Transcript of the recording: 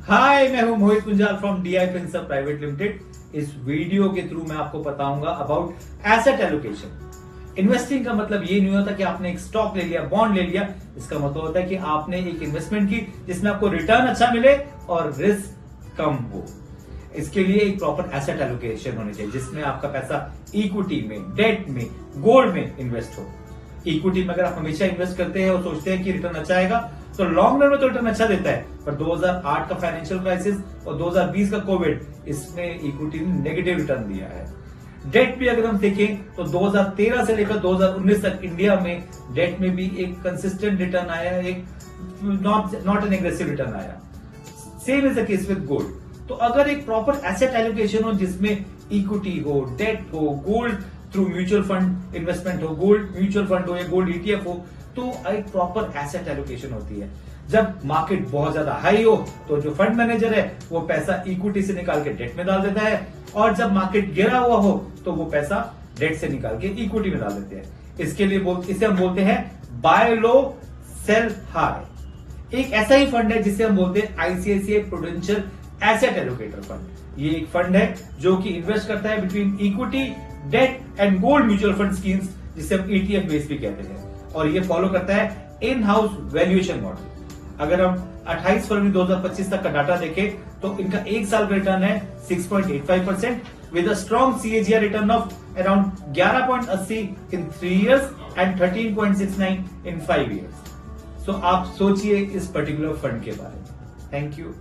हाय, मैं हूं Mohit Kunjal from DI Finserv private limited. इस वीडियो के थ्रू मैं आपको बताऊंगा अबाउट एसेट एलोकेशन। इन्वेस्टिंग का मतलब ये नहीं होता कि आपने एक स्टॉक ले लिया, बॉन्ड ले लिया। इसका मतलब होता है कि आपने एक इन्वेस्टमेंट की जिसमें आपको रिटर्न अच्छा मिले और रिस्क कम हो। इसके लिए एक प्रॉपर एसेट एलोकेशन होनी चाहिए जिसमें आपका पैसा इक्विटी में, डेट में, गोल्ड में इन्वेस्ट हो। इक्विटी में अगर आप हमेशा इन्वेस्ट करते हैं और सोचते हैं कि रिटर्न अच्छा आएगा तो लॉन्ग रन में तो रिटर्न अच्छा देता है, पर 2008 का फाइनेंशियल क्राइसिस और 2020 का कोविड, इसमें इक्विटी ने नेगेटिव रिटर्न दिया है। डेट भी अगर हम देखें तो 2013 से लेकर 2019 तक इंडिया में डेट में भी एक कंसिस्टेंट रिटर्न आया, एक नॉट एन एग्रेसिव रिटर्न आया। Same is the case with gold. तो अगर एक प्रॉपर एसेट एलोकेशन हो जिसमें इक्विटी हो, डेट हो, gold through mutual fund investment हो, गोल्ड म्यूचुअल फंड हो या गोल्ड ईटीएफ हो, तो एक प्रॉपर एसेट एलोकेशन होती है। जब मार्केट बहुत ज्यादा हाई हो तो जो फंड मैनेजर है वो पैसा इक्विटी से निकाल के डेट में डाल देता है, और जब मार्केट गिरा हुआ हो तो वो पैसा डेट से निकाल के इक्विटी में डाल देते हैं। इसके लिए इसे हम बोलते हैं बाय लो सेल हाई। एक ऐसा ही फंड है जिसे हम बोलते हैं ICICI Prudential asset allocator fund. ये एक फंड है जो कि इन्वेस्ट करता है between equity, debt and gold mutual fund schemes, जिसे हम ईटीएफ बेस भी कहते हैं, और ये फॉलो करता है इन हाउस वैल्यूएशन मॉडल। अगर हम 28 फरवरी 2025 तक का डाटा देखें तो इनका एक साल का रिटर्न है 6.85% with a strong CAGR return of around 11.80 in 3 years and 13.69 in 5 years. So आप सोचिए इस पर्टिकुलर फंड के बारे में। Thank you.